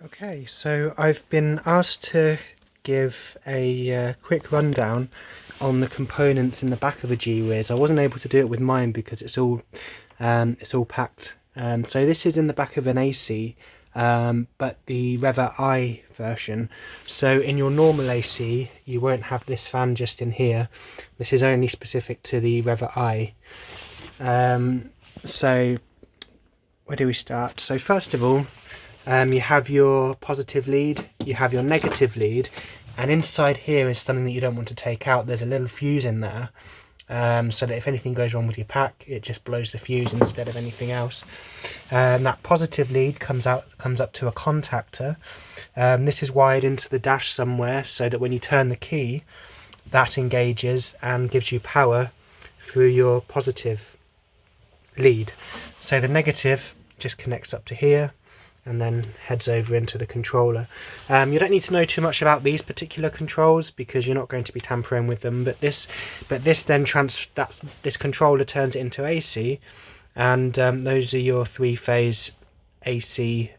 Okay, so I've been asked to give a quick rundown on the components in the back of a G-WIZ. I wasn't able to do it with mine because it's all packed. So this is in the back of an AC, but the REVA I version. So in your normal AC, you won't have this fan just in here. This is only specific to the REVA I. So where do we start? So first of all, you have your positive lead, you have your negative lead, and inside here is something that you don't want to take out. There's a little fuse in there, so that if anything goes wrong with your pack, it just blows the fuse instead of anything else. That positive lead comes up to a contactor. This is wired into the dash somewhere, so that when you turn the key, that engages and gives you power through your positive lead. So the negative just connects up to here and then heads over into the controller. You don't need to know too much about these particular controls because you're not going to be tampering with them, but this then this controller turns it into AC, and those are your three-phase AC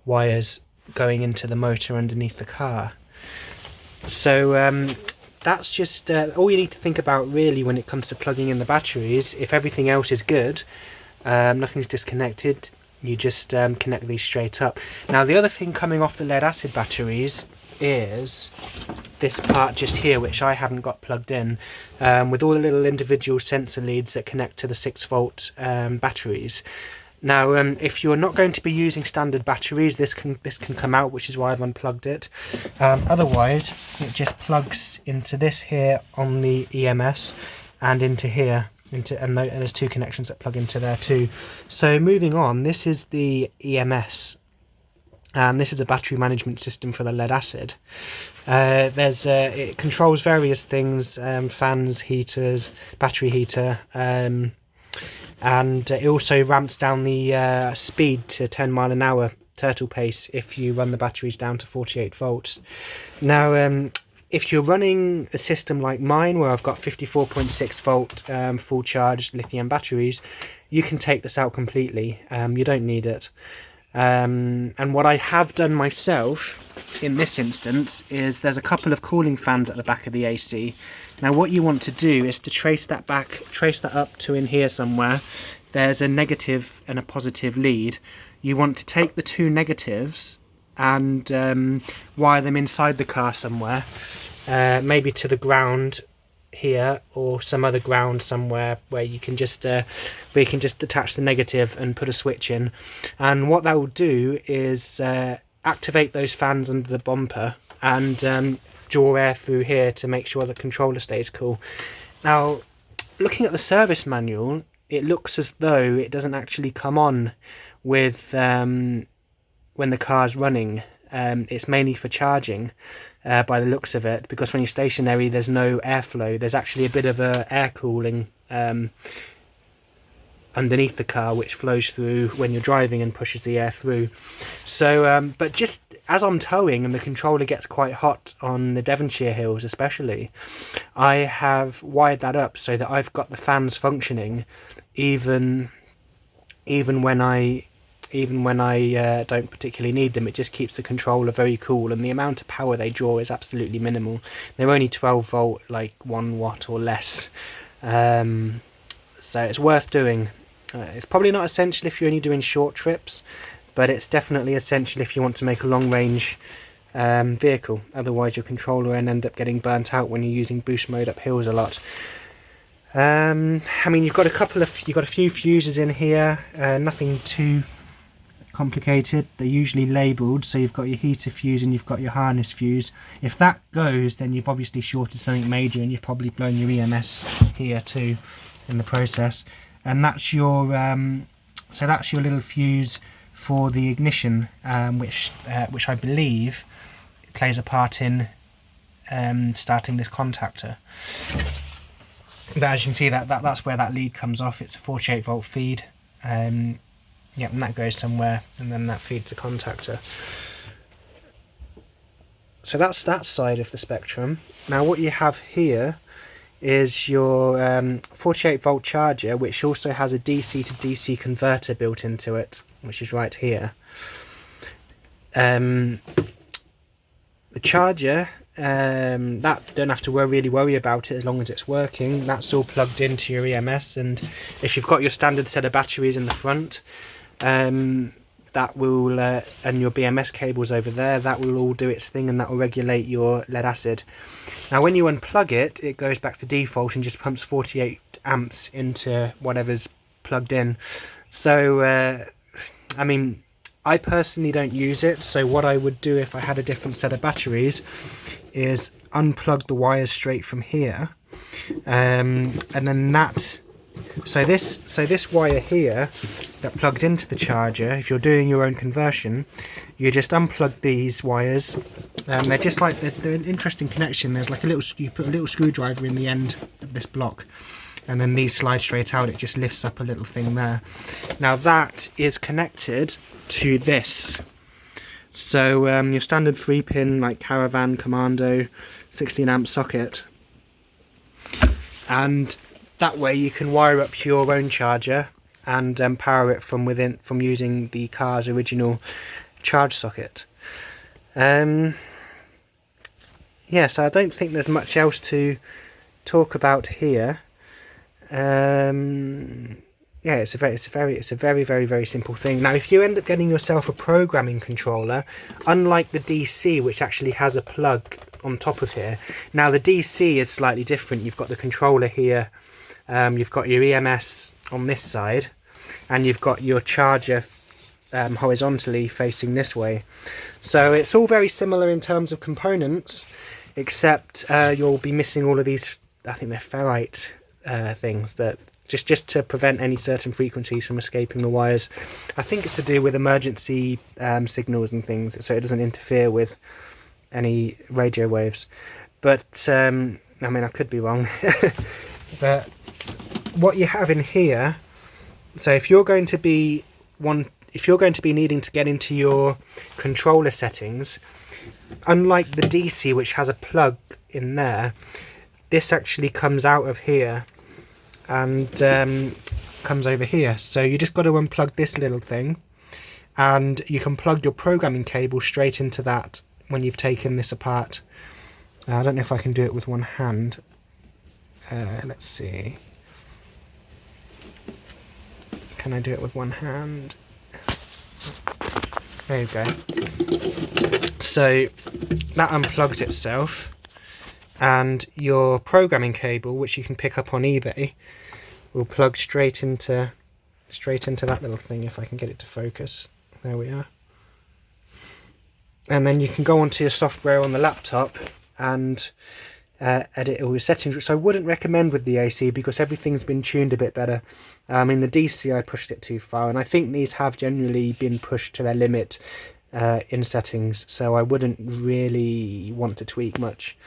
wires going into the motor underneath the car. So that's just all you need to think about really when it comes to plugging in the batteries. If everything else is good, nothing's disconnected, you just connect these straight up. Now the other thing coming off the lead acid batteries is this part just here, which I haven't got plugged in, with all the little individual sensor leads that connect to the 6-volt batteries. Now if you're not going to be using standard batteries, this can come out, which is why I've unplugged it. Otherwise it just plugs into this here on the EMS and into here, and there's two connections that plug into there too. So moving on, this is the EMS, and this is the battery management system for the lead acid. It controls various things, fans, heaters, battery heater, and it also ramps down the speed to 10 mile an hour turtle pace if you run the batteries down to 48 volts. Now if you're running a system like mine where I've got 54.6 volt full charged lithium batteries, you can take this out completely. You don't need it. And what I have done myself in this instance is there's a couple of cooling fans at the back of the AC. Now what you want to do is to trace that up to in here somewhere. There's a negative and a positive lead. You want to take the two negatives and wire them inside the car somewhere, maybe to the ground here or some other ground somewhere where you can just attach the negative and put a switch in. And what that will do is activate those fans under the bumper and draw air through here to make sure the controller stays cool. Now looking at the service manual, it looks as though it doesn't actually come on with when the car's running. It's mainly for charging by the looks of it, because when you're stationary there's no airflow. There's actually a bit of air cooling underneath the car which flows through when you're driving and pushes the air through. So but just as I'm towing and the controller gets quite hot on the Devonshire hills especially, I have wired that up so that I've got the fans functioning even when I don't particularly need them. It just keeps the controller very cool, and the amount of power they draw is absolutely minimal. They're only 12 volt, like 1 watt or less, so it's worth doing. It's probably not essential if you're only doing short trips, but it's definitely essential if you want to make a long range vehicle. Otherwise your controller will end up getting burnt out when you're using boost mode up hills a lot. I mean, you've got a few fuses in here, nothing too complicated. They're usually labelled, so you've got your heater fuse and you've got your harness fuse. If that goes, then you've obviously shorted something major and you've probably blown your EMS here too in the process. And that's your so that's your little fuse for the ignition, which I believe plays a part in starting this contactor. But as you can see, that's where that lead comes off. It's a 48 volt feed. Yep, and that goes somewhere, and then that feeds the contactor. So that's that side of the spectrum. Now what you have here is your 48 volt charger, which also has a DC to DC converter built into it, which is right here. The charger, that don't have to really worry about it as long as it's working. That's all plugged into your EMS, and if you've got your standard set of batteries in the front, that will, and your BMS cables over there, that will all do its thing, and that will regulate your lead acid. Now when you unplug it, it goes back to default and just pumps 48 amps into whatever's plugged in. So I mean, I personally don't use it, so what I would do if I had a different set of batteries is unplug the wires straight from here, and then that, so this wire here that plugs into the charger, if you're doing your own conversion, you just unplug these wires. They're just like, they're an interesting connection. There's like a little, you put a little screwdriver in the end of this block, and then these slide straight out. It just lifts up a little thing there. Now that is connected to this. So your standard 3-pin like Caravan Commando 16 amp socket, and that way you can wire up your own charger and power it from within, from using the car's original charge socket. Yes, I don't think there's much else to talk about here. Yeah, it's a very simple thing. Now if you end up getting yourself a programming controller, unlike the DC, which actually has a plug on top of here, now the DC is slightly different. You've got the controller here, you've got your EMS on this side, and you've got your charger horizontally facing this way. So it's all very similar in terms of components, except you'll be missing all of these, I think they're ferrite things, that just to prevent any certain frequencies from escaping the wires. I think it's to do with emergency signals and things, so it doesn't interfere with any radio waves. But I mean, I could be wrong. But what you have in here, so if you're going to be needing to get into your controller settings, unlike the DC, which has a plug in there, this actually comes out of here and comes over here. So you just got to unplug this little thing, and you can plug your programming cable straight into that when you've taken this apart. I don't know if I can do it with one hand. Let's see. Can I do it with one hand? There you go. So that unplugs itself, and your programming cable, which you can pick up on eBay, will plug straight into that little thing, if I can get it to focus. There we are. And then you can go onto your software on the laptop and edit all your settings, which I wouldn't recommend with the AC because everything's been tuned a bit better. In the DC I pushed it too far, and I think these have generally been pushed to their limit in settings, so I wouldn't really want to tweak much.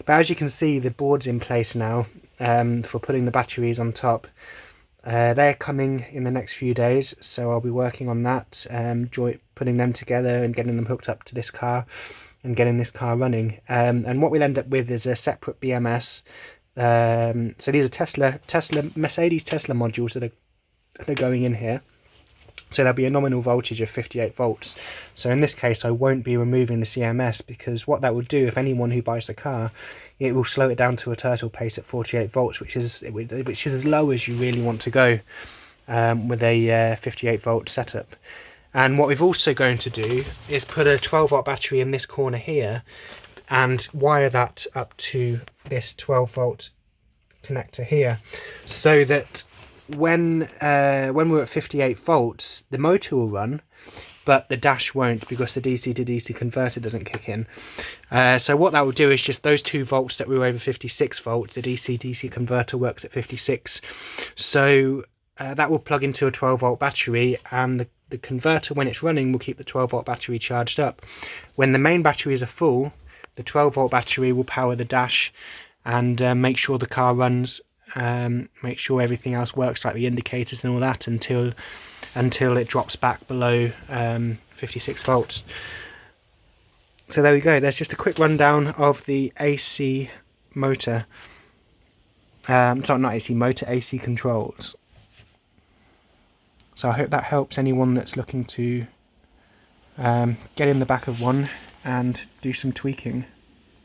But as you can see, the board's in place now for putting the batteries on top. They're coming in the next few days, so I'll be working on that, putting them together and getting them hooked up to this car and getting this car running. And what we'll end up with is a separate BMS. So these are Mercedes Tesla modules that are going in here. So there'll be a nominal voltage of 58 volts. So in this case, I won't be removing the CMS, because what that will do, if anyone who buys the car, it will slow it down to a turtle pace at 48 volts, which is as low as you really want to go with a 58 volt setup. And what we've also going to do is put a 12 volt battery in this corner here and wire that up to this 12 volt connector here, so that when we're at 58 volts, the motor will run, but the dash won't, because the DC to DC converter doesn't kick in. So what that will do is just those 2 volts that we were over 56 volts, the DC DC converter works at 56. So that will plug into a 12 volt battery, and the converter, when it's running, will keep the 12 volt battery charged up. When the main batteries are full, the 12 volt battery will power the dash and make sure the car runs, make sure everything else works, like the indicators and all that, until it drops back below 56 volts. So there we go. There's just a quick rundown of the AC motor. Sorry, not AC motor, AC controls. So I hope that helps anyone that's looking to get in the back of one and do some tweaking.